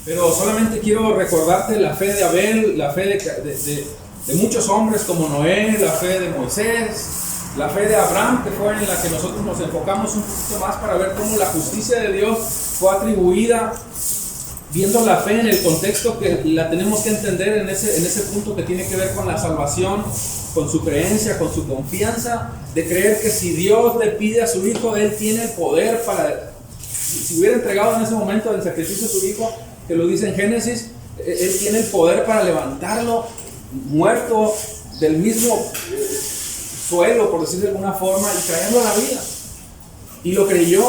Pero solamente quiero recordarte la fe de Abel, la fe de muchos hombres como Noé, la fe de Moisés, la fe de Abraham, que fue en la que nosotros nos enfocamos un poquito más para ver cómo la justicia de Dios fue atribuida, viendo la fe en el contexto que la tenemos que entender en ese punto que tiene que ver con la salvación, con su creencia, con su confianza, de creer que si Dios le pide a su hijo, Él tiene el poder para, si hubiera entregado en ese momento el sacrificio a su hijo, que lo dice en Génesis, Él tiene el poder para levantarlo muerto del mismo suelo, por decir de alguna forma, y traerlo a la vida. Y lo creyó,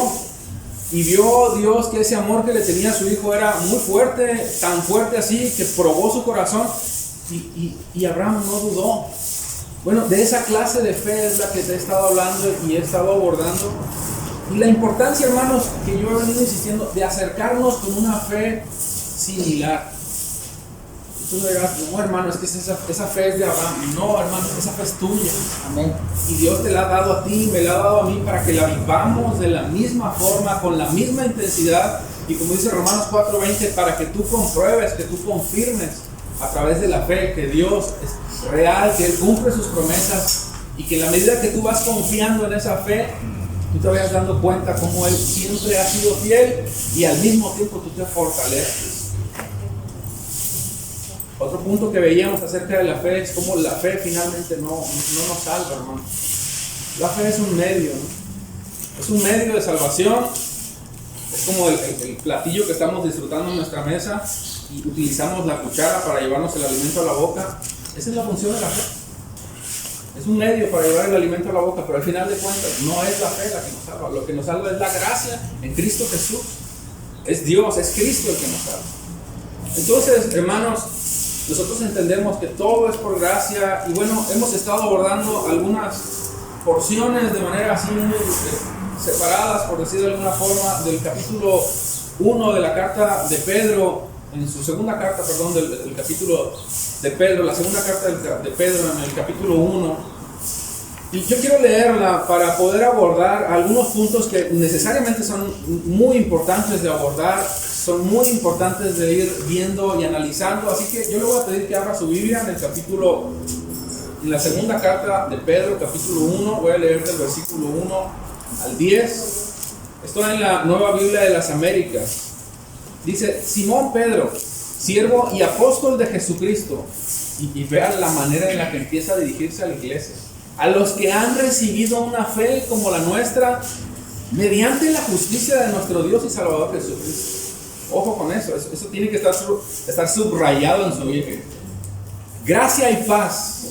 y vio Dios que ese amor que le tenía a su hijo era muy fuerte, tan fuerte así que probó su corazón, y Abraham no dudó. Bueno, de esa clase de fe es la que te he estado hablando y he estado abordando, y la importancia, hermanos, que yo he venido insistiendo, de acercarnos con una fe similar. Tú me dirás, no, hermano, es que esa fe es de Abraham. No, hermano, esa fe es tuya. Amén. Y Dios te la ha dado a ti, me la ha dado a mí, para que la vivamos de la misma forma, con la misma intensidad, y como dice Romanos 4:20, para que tú compruebes, que tú confirmes a través de la fe que Dios es real, que Él cumple sus promesas, y que en la medida que tú vas confiando en esa fe, tú te vayas dando cuenta cómo Él siempre ha sido fiel, y al mismo tiempo tú te fortaleces. Otro punto que veíamos acerca de la fe es cómo la fe finalmente no nos salva, hermano. La fe es un medio, ¿no? Es un medio de salvación. Es como el platillo que estamos disfrutando en nuestra mesa y utilizamos la cuchara para llevarnos el alimento a la boca. Esa es la función de la fe. Es un medio para llevar el alimento a la boca, pero al final de cuentas no es la fe la que nos salva. Lo que nos salva es la gracia en Cristo Jesús. Es Dios, es Cristo el que nos salva. Entonces, hermanos, nosotros entendemos que todo es por gracia, y bueno, hemos estado abordando algunas porciones de manera así muy separadas, por decir de alguna forma, del capítulo 1 de la carta de Pedro, en su segunda carta, perdón, del capítulo de Pedro, la segunda carta de Pedro en el capítulo 1. Y yo quiero leerla para poder abordar algunos puntos que necesariamente son muy importantes de abordar, son muy importantes de ir viendo y analizando. Así que yo le voy a pedir que abra su Biblia en la segunda carta de Pedro, capítulo 1. Voy a leer del versículo 1 al 10. Estoy en la Nueva Biblia de las Américas. Dice: Simón Pedro, siervo y apóstol de Jesucristo. Y vean la manera en la que empieza a dirigirse a la iglesia. A los que han recibido una fe como la nuestra, mediante la justicia de nuestro Dios y Salvador Jesucristo. Ojo con eso tiene que estar subrayado en su Biblia. Gracia y paz,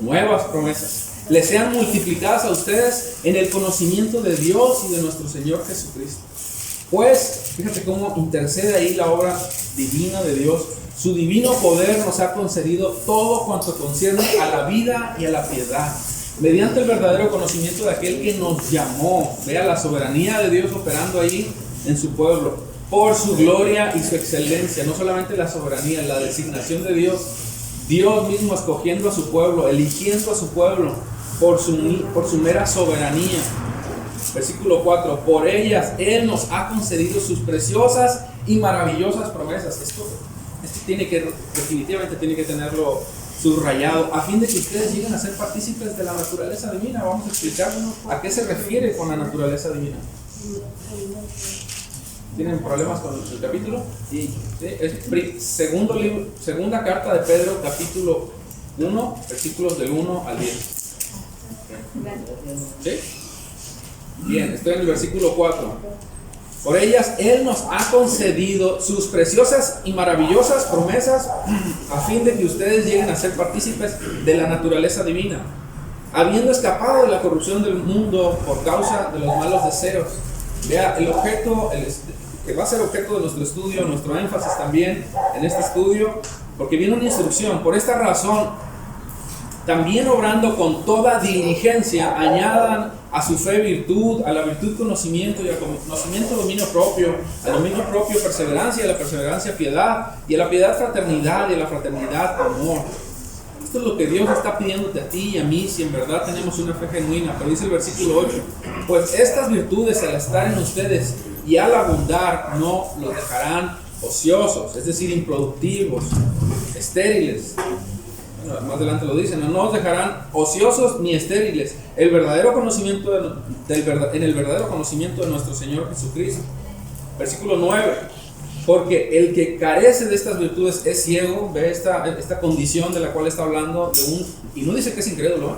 nuevas promesas, les sean multiplicadas a ustedes en el conocimiento de Dios y de nuestro Señor Jesucristo. Pues, fíjate cómo intercede ahí la obra divina de Dios. Su divino poder nos ha concedido todo cuanto concierne a la vida y a la piedad, mediante el verdadero conocimiento de aquel que nos llamó. Vea la soberanía de Dios operando ahí en su pueblo, por su gloria y su excelencia. No solamente la soberanía, la designación de Dios, Dios mismo escogiendo a su pueblo, eligiendo a su pueblo por su mera soberanía. Versículo 4: por ellas Él nos ha concedido sus preciosas y maravillosas promesas. Esto definitivamente tiene que tenerlo subrayado, a fin de que ustedes lleguen a ser partícipes de la naturaleza divina. Vamos a explicarnos a qué se refiere con la naturaleza divina. ¿Tienen problemas con el capítulo? Sí. Es segunda carta de Pedro, capítulo 1, versículos del 1 al 10. ¿Sí? Bien, estoy en el versículo 4. Por ellas Él nos ha concedido sus preciosas y maravillosas promesas, a fin de que ustedes lleguen a ser partícipes de la naturaleza divina, habiendo escapado de la corrupción del mundo por causa de los malos deseos. Vea, el objeto que va a ser objeto de nuestro estudio, nuestro énfasis también en este estudio, porque viene una instrucción. Por esta razón, también obrando con toda diligencia, añadan a su fe virtud, a la virtud conocimiento, y al conocimiento dominio propio, al dominio propio perseverancia, y a la perseverancia piedad, y a la piedad fraternidad, y a la fraternidad amor. Esto es lo que Dios está pidiéndote a ti y a mí, si en verdad tenemos una fe genuina. Pero dice el versículo 8: pues estas virtudes, al estar en ustedes y al abundar, no los dejarán ociosos, es decir, improductivos, estériles. Bueno, más adelante lo dicen, no nos dejarán ociosos ni estériles en el verdadero conocimiento de nuestro Señor Jesucristo. Versículo 9. Porque el que carece de estas virtudes es ciego. Ve esta condición de la cual está hablando, y no dice que es incrédulo, ¿eh?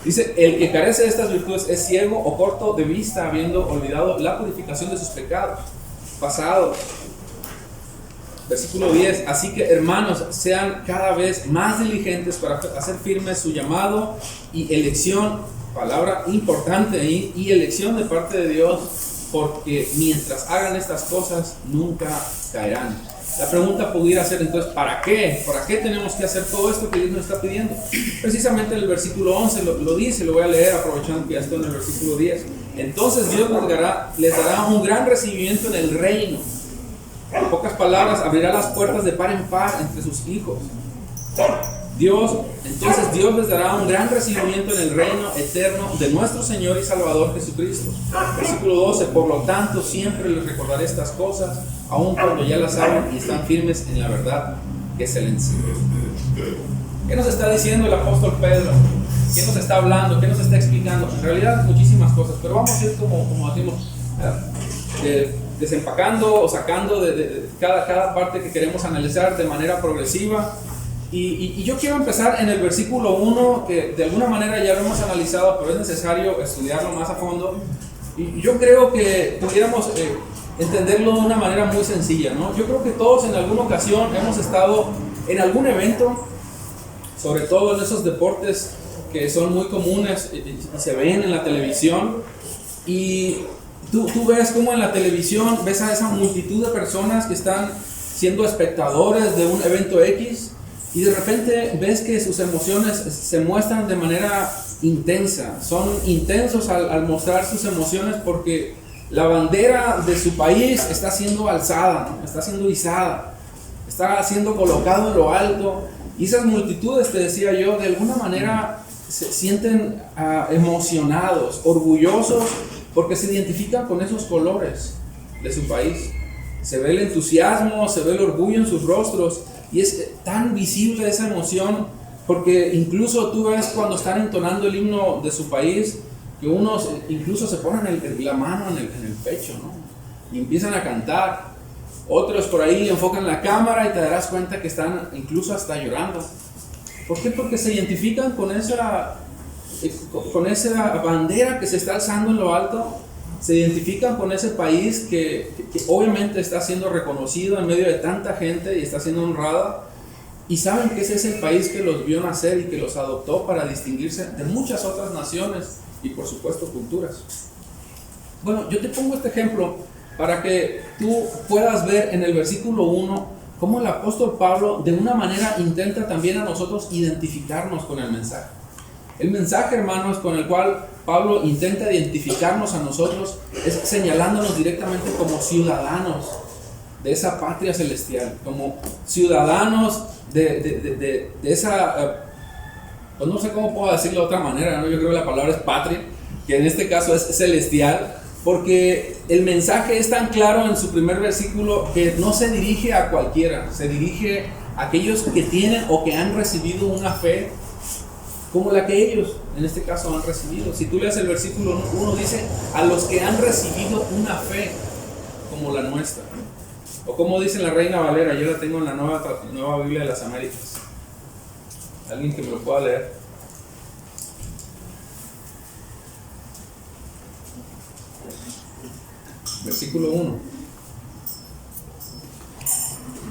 Dice, el que carece de estas virtudes es ciego o corto de vista, habiendo olvidado la purificación de sus pecados pasados. Versículo 10. Así que, hermanos, sean cada vez más diligentes para hacer firme su llamado y elección, palabra importante ahí, y elección de parte de Dios, porque mientras hagan estas cosas nunca caerán. La pregunta pudiera ser entonces, ¿para qué? ¿Para qué tenemos que hacer todo esto que Dios nos está pidiendo? Precisamente en el versículo 11 lo dice, lo voy a leer aprovechando que ya estoy en el versículo 10. Entonces Dios les dará un gran recibimiento en el reino. En pocas palabras, abrirá las puertas de par en par entre sus hijos. Entonces Dios les dará un gran recibimiento en el reino eterno de nuestro Señor y Salvador Jesucristo. Versículo 12. Por lo tanto, siempre les recordaré estas cosas, aun cuando ya las saben y están firmes en la verdad que se les enseña. ¿Qué nos está diciendo el apóstol Pedro? ¿Qué nos está hablando? ¿Qué nos está explicando? En realidad muchísimas cosas, pero vamos a ir como decimos, desempacando o sacando de cada parte que queremos analizar de manera progresiva. Y yo quiero empezar en el versículo 1, que de alguna manera ya lo hemos analizado, pero es necesario estudiarlo más a fondo. Y yo creo que pudiéramos entenderlo de una manera muy sencilla, ¿no? Yo creo que todos en alguna ocasión hemos estado en algún evento, sobre todo en esos deportes que son muy comunes y se ven en la televisión. Y tú ves como en la televisión ves a esa multitud de personas que están siendo espectadores de un evento X. Y de repente ves que sus emociones se muestran de manera intensa. Son intensos al mostrar sus emociones porque la bandera de su país está siendo alzada, ¿no? Está siendo izada, está siendo colocado en lo alto. Y esas multitudes, te decía yo, de alguna manera se sienten emocionados, orgullosos, porque se identifican con esos colores de su país. Se ve el entusiasmo, se ve el orgullo en sus rostros. Y es tan visible esa emoción, porque incluso tú ves cuando están entonando el himno de su país, que unos incluso se ponen la mano en el pecho, ¿no? Y empiezan a cantar. Otros por ahí enfocan la cámara y te darás cuenta que están incluso hasta llorando. ¿Por qué? Porque se identifican con esa bandera que se está alzando en lo alto. Se identifican con ese país que obviamente está siendo reconocido en medio de tanta gente y está siendo honrada, y saben que ese es el país que los vio nacer y que los adoptó para distinguirse de muchas otras naciones y por supuesto culturas. Bueno, yo te pongo este ejemplo para que tú puedas ver en el versículo 1 cómo el apóstol Pablo de una manera intenta también a nosotros identificarnos con el mensaje. El mensaje, hermanos, con el cual Pablo intenta identificarnos a nosotros es señalándonos directamente como ciudadanos de esa patria celestial, como ciudadanos de esa, pues no sé cómo puedo decirlo de otra manera, ¿no? Yo creo que la palabra es patria, que en este caso es celestial, porque el mensaje es tan claro en su primer versículo que no se dirige a cualquiera, se dirige a aquellos que tienen o que han recibido una fe como la que ellos en este caso han recibido. Si tú lees el versículo 1, dice a los que han recibido una fe como la nuestra, o como dice la Reina Valera. Yo la tengo en la nueva Biblia de las Américas. Alguien que me lo pueda leer. Versículo 1.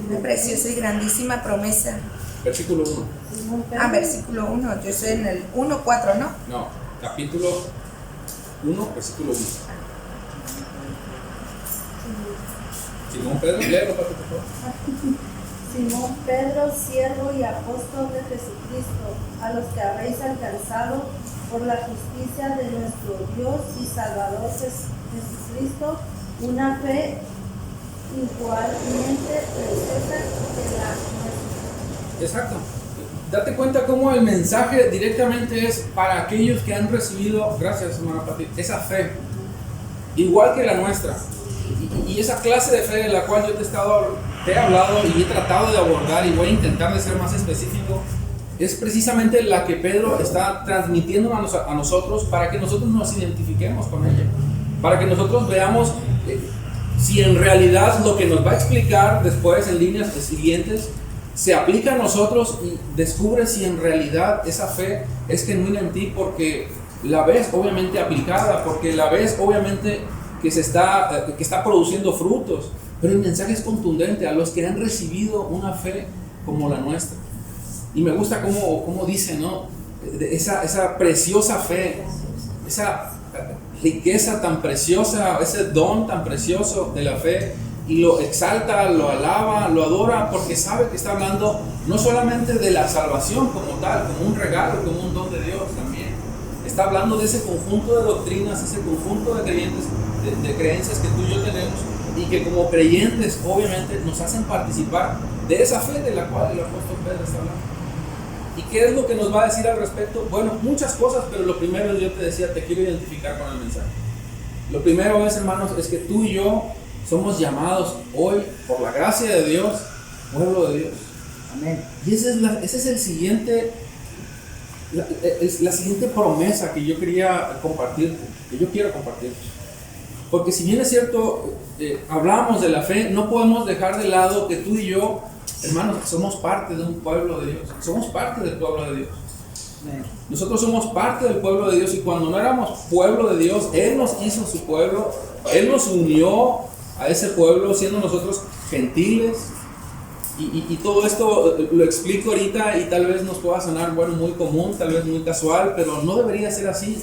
Una preciosa y grandísima promesa. Versículo 1. Versículo 1. Yo estoy en el 1:4, ¿no? No, capítulo 1, versículo 1. Simón Pedro, léelo, por favor. Simón Pedro, siervo y apóstol de Jesucristo, a los que habéis alcanzado por la justicia de nuestro Dios y Salvador Jesucristo, una fe igualmente preciosa que la nuestra. Exacto. Date cuenta cómo el mensaje directamente es para aquellos que han recibido, gracias hermana Pati, esa fe, igual que la nuestra. Y esa clase de fe de la cual yo te he estado te he hablado y he tratado de abordar, y voy a intentar de ser más específico, es precisamente la que Pedro está transmitiendo a nosotros para que nosotros nos identifiquemos con ella, para que nosotros veamos si en realidad lo que nos va a explicar después en líneas siguientes se aplica a nosotros, y descubre si en realidad esa fe es genuina en ti, porque la ves obviamente aplicada, porque la ves obviamente que está produciendo frutos. Pero el mensaje es contundente a los que han recibido una fe como la nuestra. Y me gusta cómo dice, ¿no? Esa preciosa fe, esa riqueza tan preciosa, ese don tan precioso de la fe, y lo exalta, lo alaba, lo adora, porque sabe que está hablando no solamente de la salvación como tal, como un regalo, como un don de Dios también. Está hablando de ese conjunto de doctrinas, ese conjunto de creencias que tú y yo tenemos, y que como creyentes obviamente nos hacen participar de esa fe de la cual el apóstol Pedro está hablando. ¿Y qué es lo que nos va a decir al respecto? Bueno, muchas cosas, pero lo primero, yo te decía, te quiero identificar con el mensaje. Lo primero es, hermanos, es que tú y yo somos llamados hoy, por la gracia de Dios, pueblo de Dios. Amén. Y ese es el siguiente, la siguiente promesa que yo quería compartirte, que yo quiero compartirte. Porque si bien es cierto, hablamos de la fe, no podemos dejar de lado que tú y yo, hermanos, somos parte de un pueblo de Dios. Somos parte del pueblo de Dios. Nosotros somos parte del pueblo de Dios, y cuando no éramos pueblo de Dios, Él nos hizo su pueblo, Él nos unió a ese pueblo, siendo nosotros gentiles. Y todo esto lo explico ahorita y tal vez nos pueda sonar, bueno, muy común, tal vez muy casual, pero no debería ser así.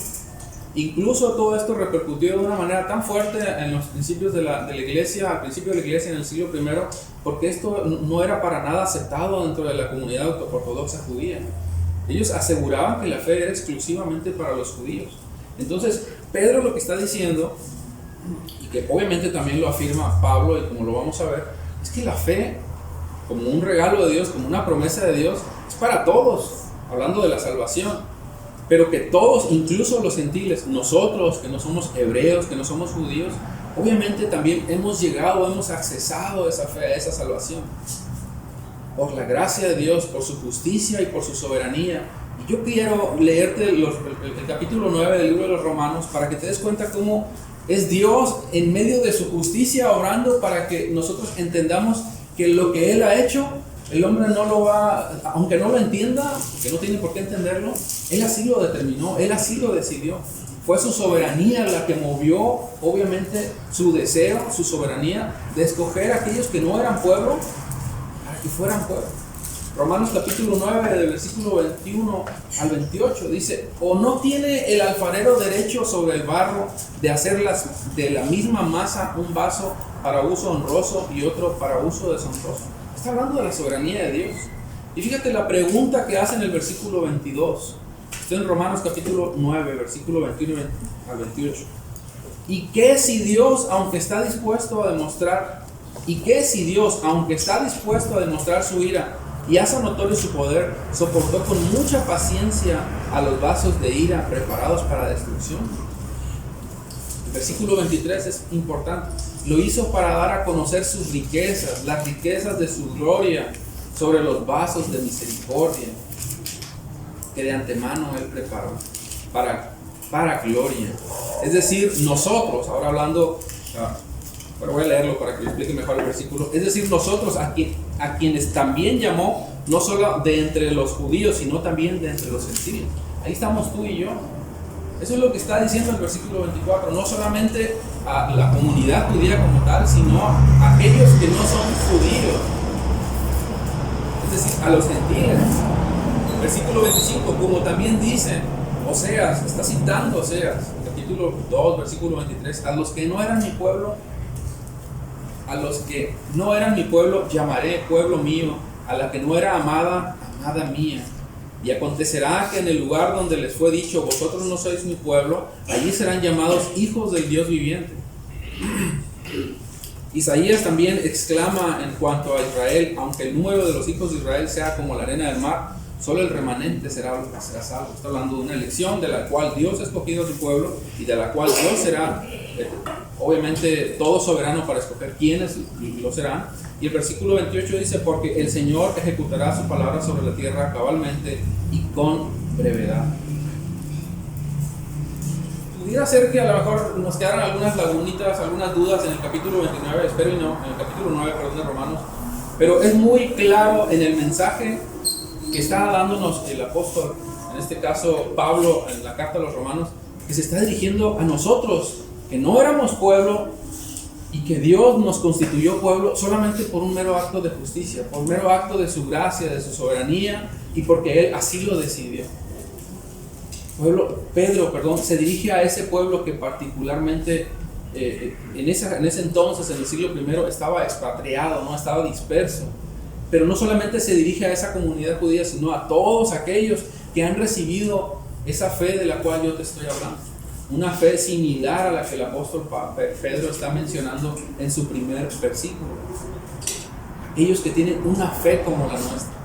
Incluso todo esto repercutió de una manera tan fuerte en los principios de la iglesia, al principio de la iglesia en el siglo I, porque esto no era para nada aceptado dentro de la comunidad ortodoxa judía. Ellos aseguraban que la fe era exclusivamente para los judíos. Entonces, Pedro lo que está diciendo, y que obviamente también lo afirma Pablo, y como lo vamos a ver, es que la fe, como un regalo de Dios, como una promesa de Dios, es para todos, hablando de la salvación. Pero que todos, incluso los gentiles, nosotros que no somos hebreos, que no somos judíos, obviamente también hemos accesado a esa fe, a esa salvación, por la gracia de Dios, por su justicia y por su soberanía. Y yo quiero leerte el capítulo 9 del libro de los Romanos, para que te des cuenta cómo es Dios en medio de su justicia obrando, para que nosotros entendamos que lo que Él ha hecho, el hombre no lo va, aunque no lo entienda, porque no tiene por qué entenderlo, Él así lo determinó, Él así lo decidió. Fue su soberanía la que movió, obviamente, su deseo, su soberanía, de escoger a aquellos que no eran pueblo, para que fueran pueblo. Romanos capítulo 9, del versículo 21 al 28, dice: ¿O no tiene el alfarero derecho sobre el barro de hacerlas de la misma masa un vaso para uso honroso y otro para uso deshonroso? Está hablando de la soberanía de Dios. Y fíjate la pregunta que hace en el versículo 22. Está en Romanos capítulo 9, versículo 21 al 28. ¿Y qué si Dios, aunque está dispuesto a demostrar su ira y hace notorio su poder, soportó con mucha paciencia a los vasos de ira preparados para destrucción? El versículo 23 es importante. Lo hizo para dar a conocer sus riquezas, las riquezas de su gloria sobre los vasos de misericordia que de antemano Él preparó para gloria. Es decir, nosotros, ahora hablando, pero voy a leerlo para que lo explique mejor el versículo. Es decir, nosotros a quienes también llamó, no solo de entre los judíos, sino también de entre los gentiles. Ahí estamos tú y yo. Eso es lo que está diciendo el versículo 24, no solamente a la comunidad judía como tal, sino a aquellos que no son judíos, es decir, a los gentiles. Versículo 25, como también dice Oseas, está citando Oseas, capítulo 2, versículo 23, a los que no eran mi pueblo, llamaré pueblo mío, a la que no era amada, amada mía. Y acontecerá que en el lugar donde les fue dicho, vosotros no sois mi pueblo, allí serán llamados hijos del Dios viviente. Isaías también exclama en cuanto a Israel: aunque el número de los hijos de Israel sea como la arena del mar, Solo el remanente será salvo. Está hablando de una elección de la cual Dios ha escogido a su pueblo y de la cual Dios será, obviamente, todo soberano para escoger quiénes lo serán. Y el versículo 28 dice: porque el Señor ejecutará su palabra sobre la tierra cabalmente y con brevedad. Pudiera ser que a lo mejor nos quedaran algunas lagunitas, algunas dudas en el capítulo 29, espero y no, en el capítulo 9, perdón, de Romanos, pero es muy claro en el mensaje que está dándonos el apóstol, en este caso Pablo, en la carta a los Romanos, que se está dirigiendo a nosotros, que no éramos pueblo y que Dios nos constituyó pueblo solamente por un mero acto de justicia, por un mero acto de su gracia, de su soberanía, y porque Él así lo decidió. Pedro se dirige a ese pueblo que particularmente en ese entonces, en el siglo I, estaba expatriado, ¿no? Estaba disperso. Pero no solamente se dirige a esa comunidad judía, sino a todos aquellos que han recibido esa fe de la cual yo te estoy hablando. Una fe similar a la que el apóstol Pedro está mencionando en su primer versículo. Aquellos que tienen una fe como la nuestra.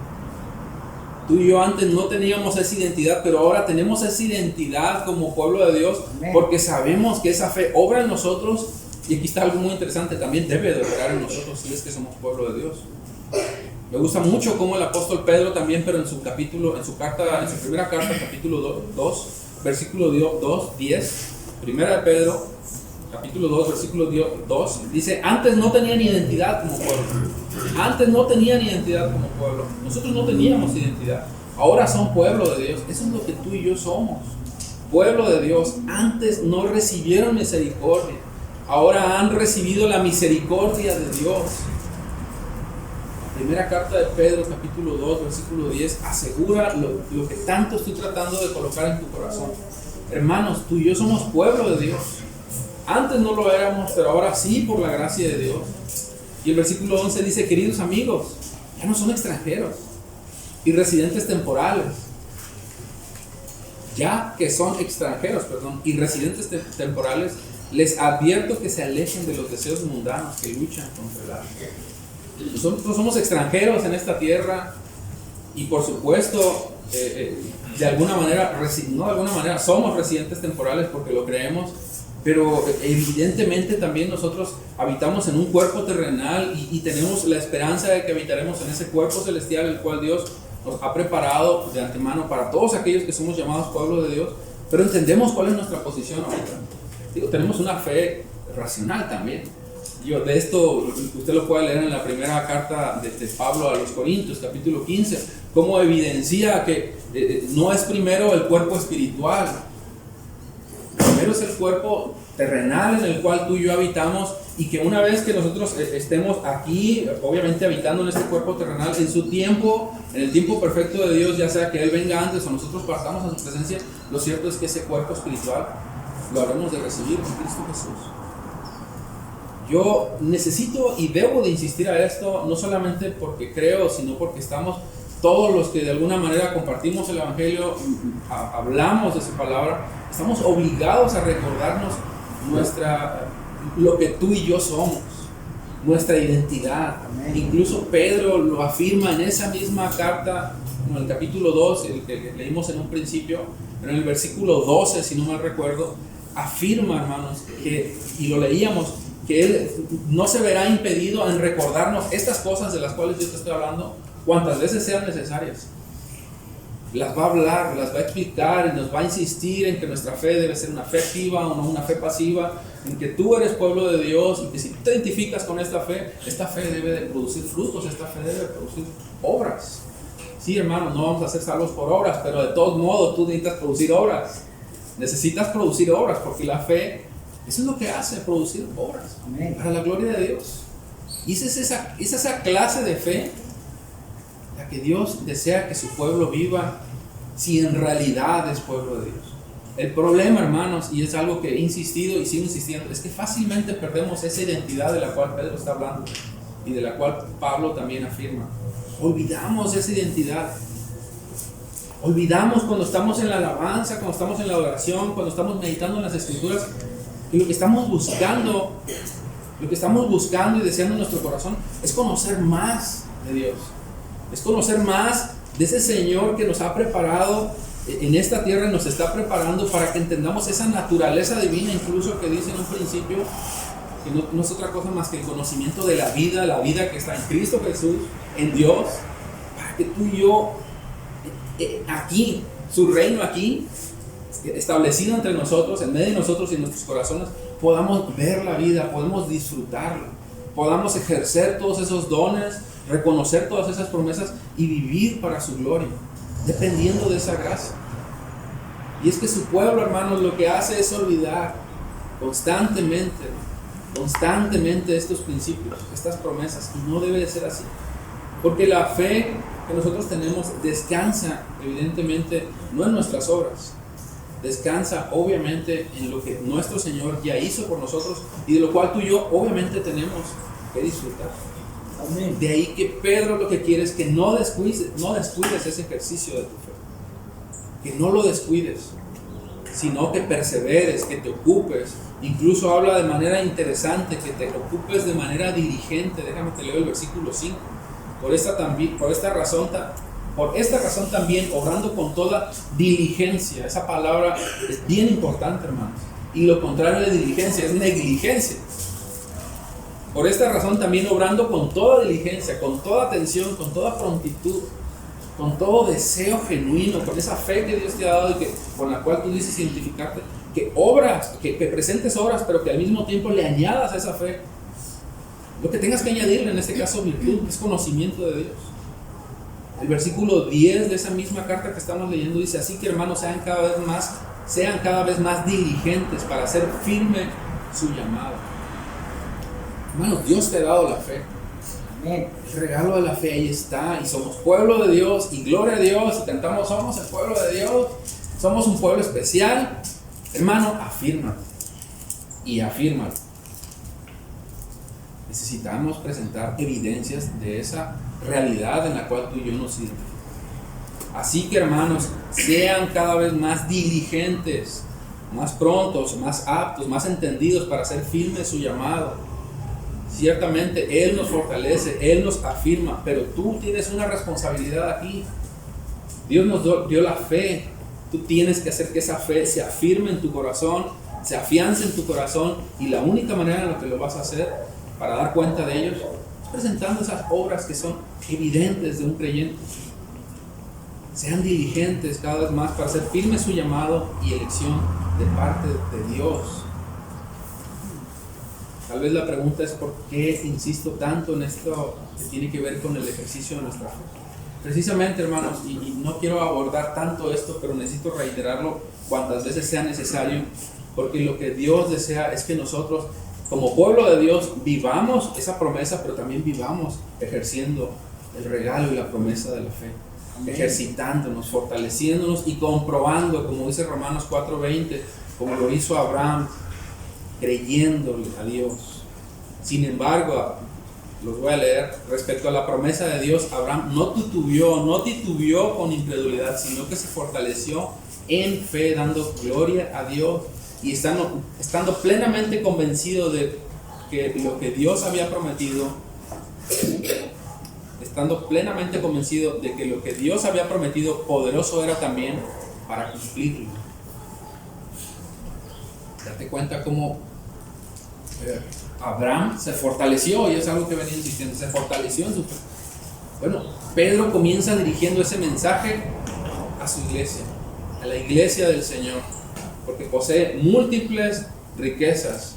Tú y yo antes no teníamos esa identidad, pero ahora tenemos esa identidad como pueblo de Dios, porque sabemos que esa fe obra en nosotros. Y aquí está algo muy interesante, también debe de operar en nosotros si es que somos pueblo de Dios. Me gusta mucho cómo el apóstol Pedro también, pero en su primera carta, capítulo 2, versículo 2, 10, primera de Pedro, capítulo 2, versículo 2, dice: antes no tenían identidad como pueblo. Antes no tenían identidad como pueblo. Nosotros no teníamos identidad. Ahora son pueblo de Dios. Eso es lo que tú y yo somos. Pueblo de Dios. Antes no recibieron misericordia. Ahora han recibido la misericordia de Dios. La primera carta de Pedro, capítulo 2, versículo 10, asegura lo que tanto estoy tratando de colocar en tu corazón. Hermanos, tú y yo somos pueblo de Dios. Antes no lo éramos, pero ahora sí, por la gracia de Dios. Y el versículo 11 dice: queridos amigos, ya no son extranjeros y residentes temporales. Ya que son extranjeros, y residentes temporales, les advierto que se alejen de los deseos mundanos que luchan contra el alma. Nosotros somos extranjeros en esta tierra y por supuesto, de alguna manera somos residentes temporales porque lo creemos. Pero evidentemente también nosotros habitamos en un cuerpo terrenal y tenemos la esperanza de que habitaremos en ese cuerpo celestial, el cual Dios nos ha preparado de antemano para todos aquellos que somos llamados pueblo de Dios. Pero entendemos cuál es nuestra posición ahorita. Tenemos una fe racional también. De esto usted lo puede leer en la primera carta de Pablo a los Corintios, capítulo 15, cómo evidencia que no es primero el cuerpo espiritual. Primero es el cuerpo terrenal en el cual tú y yo habitamos, y que una vez que nosotros estemos aquí, obviamente habitando en este cuerpo terrenal, en su tiempo, en el tiempo perfecto de Dios, ya sea que Él venga antes o nosotros partamos a su presencia, lo cierto es que ese cuerpo espiritual lo habremos de recibir en Cristo Jesús. Yo necesito y debo de insistir a esto, no solamente porque creo, sino porque estamos todos los que de alguna manera compartimos el Evangelio, hablamos de su palabra, estamos obligados a recordarnos lo que tú y yo somos, nuestra identidad. Amén. Incluso Pedro lo afirma en esa misma carta, en el capítulo 2, el que leímos en un principio, pero en el versículo 12, si no mal recuerdo, afirma, hermanos, y lo leíamos, que Él no se verá impedido en recordarnos estas cosas de las cuales yo te estoy hablando, cuantas veces sean necesarias. Las va a hablar, las va a explicar y nos va a insistir en que nuestra fe debe ser una fe activa o no una fe pasiva, en que tú eres pueblo de Dios y que si tú te identificas con esta fe debe de producir frutos, esta fe debe de producir obras. Sí, hermano, no vamos a ser salvos por obras, pero de todos modos tú necesitas producir obras. Necesitas producir obras porque la fe, eso es lo que hace, producir obras. Amén. Para la gloria de Dios. Y esa es esa clase de fe la que Dios desea que su pueblo viva, si en realidad es pueblo de Dios. El problema, hermanos, y es algo que he insistido y sigo insistiendo, es que fácilmente perdemos esa identidad de la cual Pedro está hablando y de la cual Pablo también afirma. Olvidamos esa identidad. Olvidamos cuando estamos en la alabanza, cuando estamos en la adoración, cuando estamos meditando en las Escrituras, que lo que estamos buscando y deseando en nuestro corazón es conocer más de Dios. Es conocer más de ese Señor que nos ha preparado en esta tierra y nos está preparando para que entendamos esa naturaleza divina, incluso que dice en un principio que no es otra cosa más que el conocimiento de la vida que está en Cristo Jesús, en Dios, para que tú y yo, aquí, su reino aquí, establecido entre nosotros, en medio de nosotros y en nuestros corazones, podamos ver la vida, podamos disfrutarla, podamos ejercer todos esos dones, reconocer todas esas promesas y vivir para su gloria, dependiendo de esa gracia. Y es que su pueblo, hermanos, lo que hace es olvidar constantemente estos principios, estas promesas, y no debe de ser así, porque la fe que nosotros tenemos descansa evidentemente no en nuestras obras, descansa obviamente en lo que nuestro Señor ya hizo por nosotros y de lo cual tú y yo obviamente tenemos que disfrutar. Amén. De ahí que Pedro lo que quiere es que no descuides ese ejercicio de tu fe, que no lo descuides, sino que perseveres, que te ocupes. Incluso habla de manera interesante que te ocupes de manera diligente. Déjame te leo el versículo 5. Por esta razón también, obrando con toda diligencia. Esa palabra es bien importante, hermanos. Y lo contrario de diligencia es negligencia. Por esta razón también, obrando con toda diligencia, con toda atención, con toda prontitud, con todo deseo genuino, con esa fe que Dios te ha dado y con la cual tú dices identificarte, que obras, que presentes obras, pero que al mismo tiempo le añadas a esa fe lo que tengas que añadirle, en este caso virtud, es conocimiento de Dios. El versículo 10 de esa misma carta que estamos leyendo dice: así que, hermanos, sean cada vez más diligentes para hacer firme su llamado. Hermanos, Dios te ha dado la fe. El regalo de la fe ahí está, y somos pueblo de Dios, y gloria a Dios, y cantamos: somos el pueblo de Dios, somos un pueblo especial. Hermano, afírmate y afírmate. Necesitamos presentar evidencias de esa realidad en la cual tú y yo nos identificamos. Así que, hermanos, sean cada vez más diligentes, más prontos, más aptos, más entendidos para hacer firme su llamado. Ciertamente Él nos fortalece, Él nos afirma, pero tú tienes una responsabilidad aquí. Dios nos dio la fe. Tú tienes que hacer que esa fe se afirme en tu corazón, se afiance en tu corazón, y la única manera en la que lo vas a hacer para dar cuenta de ellos es presentando esas obras que son evidentes de un creyente. Sean diligentes cada vez más para hacer firme su llamado y elección de parte de Dios. Tal vez la pregunta es: ¿por qué insisto tanto en esto que tiene que ver con el ejercicio de nuestra fe? Precisamente, hermanos, y no quiero abordar tanto esto, pero necesito reiterarlo cuantas veces sea necesario, porque lo que Dios desea es que nosotros, como pueblo de Dios, vivamos esa promesa, pero también vivamos ejerciendo el regalo y la promesa de la fe. Amén. Ejercitándonos, fortaleciéndonos y comprobando, como dice Romanos 4:20, como lo hizo Abraham, creyéndole a Dios. Sin embargo, los voy a leer: respecto a la promesa de Dios, Abraham no titubeó con incredulidad, sino que se fortaleció en fe, dando gloria a Dios y estando plenamente convencido de que lo que Dios había prometido, poderoso era también para cumplirlo. Date cuenta cómo Abraham se fortaleció, y es algo que venía insistiendo, se fortaleció en su fe. Bueno, Pedro comienza dirigiendo ese mensaje a su iglesia, a la iglesia del Señor, porque posee múltiples riquezas,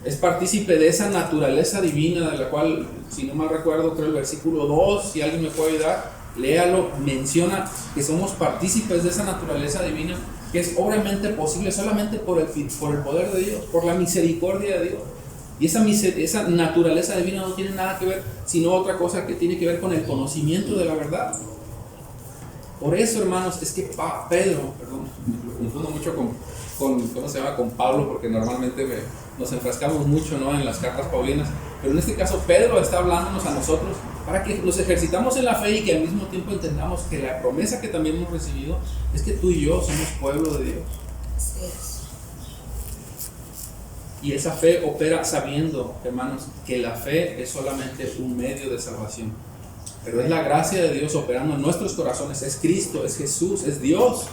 es partícipe de esa naturaleza divina de la cual, si no mal recuerdo, creo el versículo 2, si alguien me puede ayudar, léalo, menciona que somos partícipes de esa naturaleza divina, que es obviamente posible solamente por el poder de Dios, por la misericordia de Dios. Y esa naturaleza divina no tiene nada que ver, sino otra cosa que tiene que ver con el conocimiento de la verdad. Por eso, hermanos, es que Pedro, me confundo mucho con Pablo, porque normalmente nos enfrascamos mucho, ¿no?, en las cartas paulinas, pero en este caso Pedro está hablándonos a nosotros para que nos ejercitamos en la fe y que al mismo tiempo entendamos que la promesa que también hemos recibido es que tú y yo somos pueblo de Dios. Así es. Y esa fe opera sabiendo, hermanos, que la fe es solamente un medio de salvación. Pero es la gracia de Dios operando en nuestros corazones. Es Cristo, es Jesús, es Dios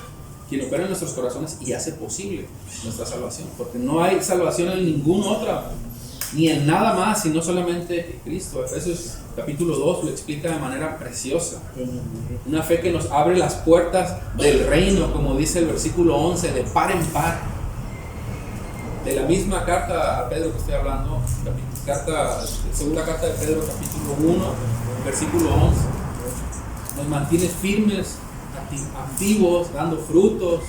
quien opera en nuestros corazones y hace posible nuestra salvación. Porque no hay salvación en ninguna otra, ni en nada más, sino solamente en Cristo. Efesios capítulo 2 lo explica de manera preciosa. Una fe que nos abre las puertas del reino, como dice el versículo 11, de par en par. De la misma carta a Pedro que estoy hablando, segunda carta de Pedro capítulo 1, versículo 11. Nos mantiene firmes, activos, dando frutos.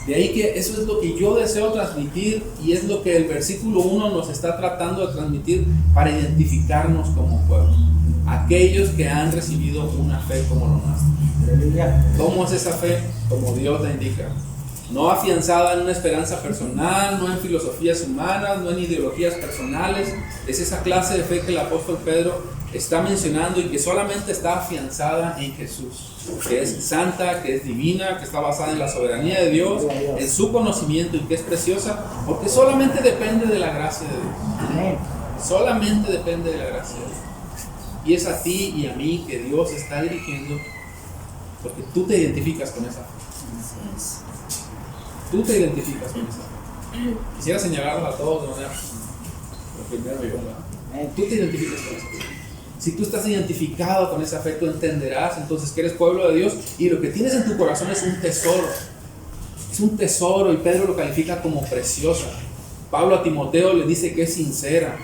De ahí que eso es lo que yo deseo transmitir y es lo que el versículo 1 nos está tratando de transmitir para identificarnos como pueblo. Aquellos que han recibido una fe como lo nuestro. ¿Cómo es esa fe? Como Dios la indica. No afianzada en una esperanza personal, no en filosofías humanas, no en ideologías personales. Es esa clase de fe que el apóstol Pedro está mencionando y que solamente está afianzada en Jesús, que es santa, que es divina, que está basada en la soberanía de Dios, en su conocimiento y que es preciosa, porque solamente depende de la gracia de Dios. Solamente depende de la gracia de Dios. Y es a ti y a mí que Dios está dirigiendo, porque tú te identificas con esa fe. Tú te identificas con esa fe. Quisiera señalarlo a todos de manera, pero primero yo, ¿verdad? Tú te identificas con esa fe. Si tú estás identificado con esa fe, tú entenderás entonces que eres pueblo de Dios y lo que tienes en tu corazón es un tesoro. Es un tesoro y Pedro lo califica como preciosa. Pablo a Timoteo le dice que es sincera.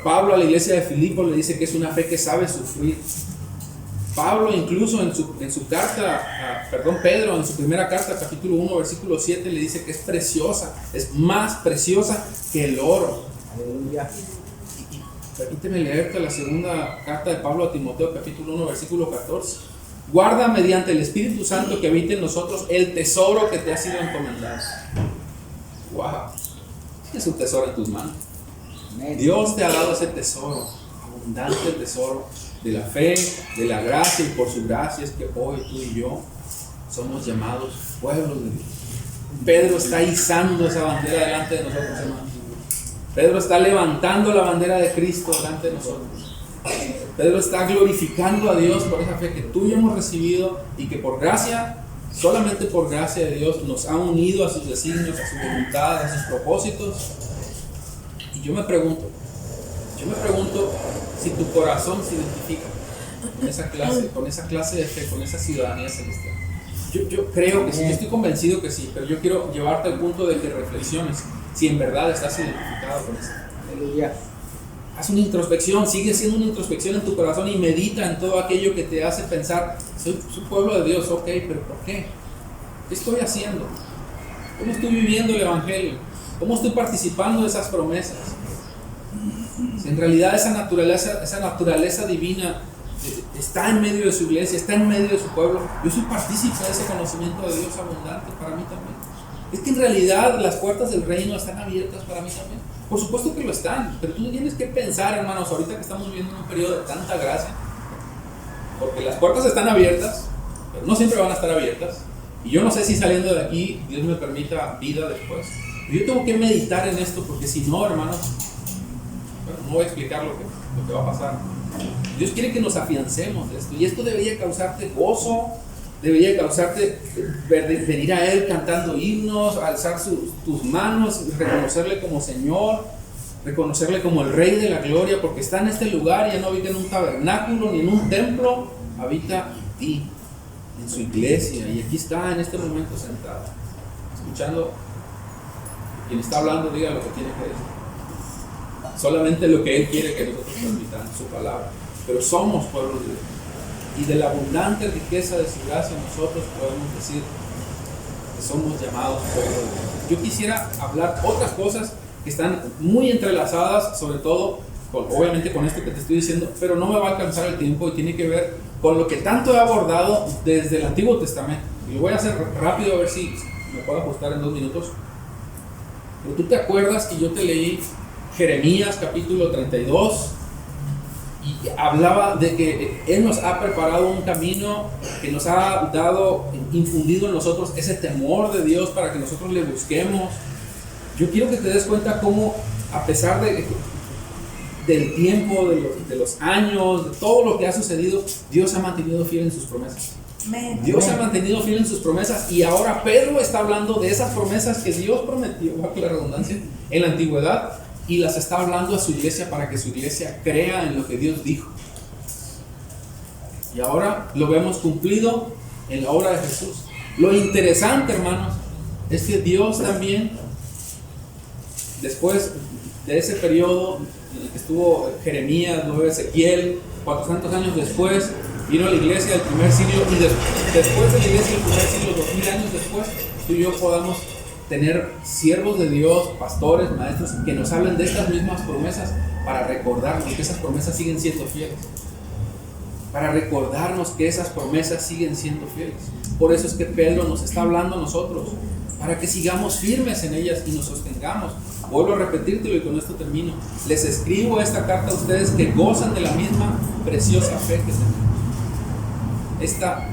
Pablo a la iglesia de Filipo le dice que es una fe que sabe sufrir. Pablo incluso en su carta, Pedro en su primera carta, capítulo 1, versículo 7, le dice que es preciosa, es más preciosa que el oro. Aleluya. Permíteme leerte la segunda carta de Pablo a Timoteo, capítulo 1, versículo 14. Guarda mediante el Espíritu Santo que habite en nosotros el tesoro que te ha sido encomendado. Wow, tienes un tesoro en tus manos. Dios te ha dado ese tesoro, abundante tesoro de la fe, de la gracia, y por su gracia es que hoy tú y yo somos llamados pueblos de Dios. Pedro está izando esa bandera delante de nosotros, hermanos. Pedro está levantando la bandera de Cristo delante de nosotros. Pedro está glorificando a Dios por esa fe que tú y yo hemos recibido y que por gracia, solamente por gracia de Dios, nos ha unido a sus designios, a su voluntad, a sus propósitos. Y yo me pregunto si tu corazón se identifica con esa clase de fe, con esa ciudadanía celestial. Yo creo que sí, yo estoy convencido que sí, pero yo quiero llevarte al punto de que reflexiones si en verdad estás identificado con eso. Aleluya. Haz una introspección, sigue siendo una introspección en tu corazón y medita en todo aquello que te hace pensar, soy pueblo de Dios, ok, pero ¿por qué? ¿Qué estoy haciendo? ¿Cómo estoy viviendo el Evangelio? ¿Cómo estoy participando de esas promesas? Si en realidad esa naturaleza divina está en medio de su iglesia, está en medio de su pueblo, yo soy partícipe de ese conocimiento de Dios abundante para mí también. Es que en realidad las puertas del reino están abiertas para mí también. Por supuesto que lo están, pero tú tienes que pensar, hermanos, ahorita que estamos viviendo un periodo de tanta gracia, porque las puertas están abiertas, pero no siempre van a estar abiertas. Y yo no sé si saliendo de aquí Dios me permita vida después. Pero yo tengo que meditar en esto, porque si no, hermanos, no voy a explicar lo que va a pasar. Dios quiere que nos afiancemos de esto, y esto debería causarte gozo, debería causarte venir a Él cantando himnos, alzar tus manos, reconocerle como Señor, reconocerle como el Rey de la Gloria, porque está en este lugar, ya no habita en un tabernáculo ni en un templo, habita en ti, en su iglesia, y aquí está en este momento sentado, escuchando. Quien está hablando diga lo que tiene que decir, solamente lo que Él quiere que nosotros transmitamos, su palabra, pero somos pueblos de Dios. Y de la abundante riqueza de su gracia nosotros podemos decir que somos llamados pueblo de Dios. Yo quisiera hablar otras cosas que están muy entrelazadas, sobre todo obviamente con esto que te estoy diciendo, pero no me va a alcanzar el tiempo y tiene que ver con lo que tanto he abordado desde el Antiguo Testamento. Y lo voy a hacer rápido a ver si me puedo ajustar en 2 minutos. Pero tú te acuerdas que yo te leí Jeremías capítulo 32 y hablaba de que Él nos ha preparado un camino, que nos ha dado, infundido en nosotros ese temor de Dios para que nosotros le busquemos. Yo quiero que te des cuenta cómo, a pesar de del tiempo, de los años, de todo lo que ha sucedido, Dios se ha mantenido fiel en sus promesas. Dios se ha mantenido fiel en sus promesas, y ahora Pedro está hablando de esas promesas que Dios prometió, bajo la redundancia, en la antigüedad, y las está hablando a su iglesia para que su iglesia crea en lo que Dios dijo. Y ahora lo vemos cumplido en la obra de Jesús. Lo interesante, hermanos, es que Dios también, después de ese periodo en el que estuvo Jeremías, luego Ezequiel, 400 años después, vino la iglesia del primer siglo, y después de la iglesia del primer siglo, 2000 años después, tú y yo podamos tener siervos de Dios, pastores, maestros, que nos hablen de estas mismas promesas, para recordarnos que esas promesas siguen siendo fieles. Para recordarnos que esas promesas siguen siendo fieles. Por eso es que Pedro nos está hablando a nosotros, para que sigamos firmes en ellas y nos sostengamos. Vuelvo a repetírtelo y con esto termino. Les escribo esta carta a ustedes que gozan de la misma preciosa fe que tenemos. Esta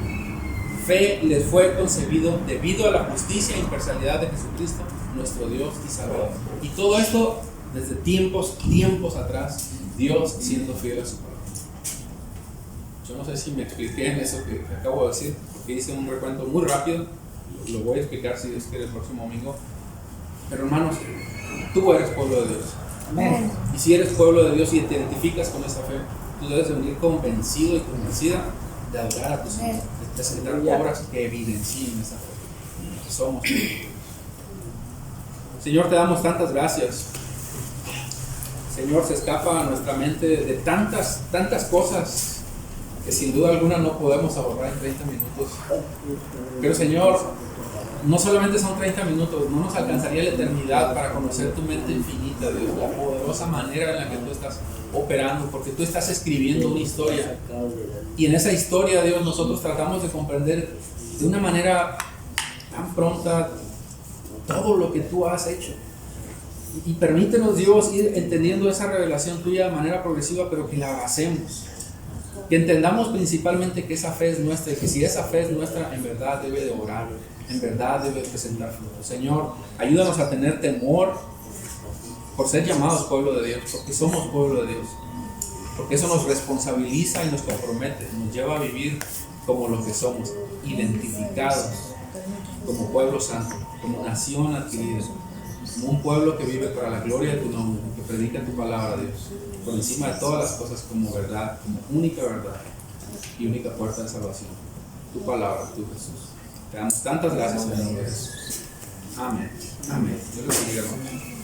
fe les fue concebido debido a la justicia e imparcialidad de Jesucristo, nuestro Dios y Salvador. Y todo esto desde tiempos atrás, Dios siendo fiel a su palabra. Yo no sé si me expliqué en eso que acabo de decir, porque hice un recuento muy rápido. Lo voy a explicar si Dios quiere el próximo domingo. Pero hermanos, tú eres pueblo de Dios. Amén. Y si eres pueblo de Dios y te identificas con esa fe, tú debes de venir convencido y convencida de adorar a tu Señor, de presentar obras que evidencien esa fe, que somos. Señor, te damos tantas gracias. Señor, se escapa a nuestra mente de tantas cosas que sin duda alguna no podemos abordar en 30 minutos. Pero Señor, no solamente son 30 minutos, no nos alcanzaría la eternidad para conocer tu mente infinita, Dios, la poderosa manera en la que tú estás operando, porque tú estás escribiendo una historia. Y en esa historia, Dios, nosotros tratamos de comprender de una manera tan pronta todo lo que tú has hecho. Y permítenos, Dios, ir entendiendo esa revelación tuya de manera progresiva, pero que la abracemos. Que entendamos principalmente que esa fe es nuestra, y que si esa fe es nuestra, en verdad debe de orar, en verdad debe presentar fruto. Señor, ayúdanos a tener temor por ser llamados pueblo de Dios, porque somos pueblo de Dios, porque eso nos responsabiliza y nos compromete, nos lleva a vivir como lo que somos, identificados como pueblo santo, como nación adquirida, como un pueblo que vive para la gloria de tu nombre, que predica tu palabra, Dios, por encima de todas las cosas, como verdad, como única verdad y única puerta de salvación. Tu palabra, tu Jesús. Te damos tantas gracias en el nombre de Jesús. Amén. Amén. Dios los bendiga, hermano.